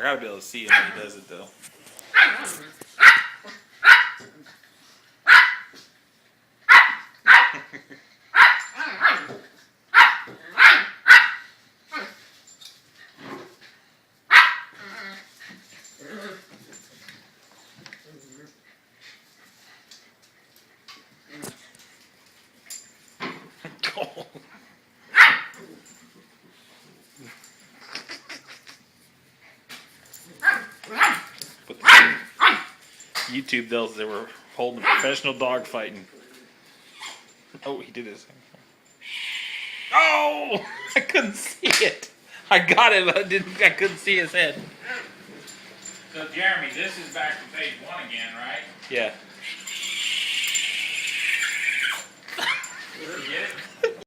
gotta be able to see him when he does it though. But YouTube those they were holding a professional dog fighting. Oh, he did his thing. Oh, I couldn't see it. I got it, but I couldn't see his head. So Jeremy, this is back to page 1 again, right? Yeah. Did you get it?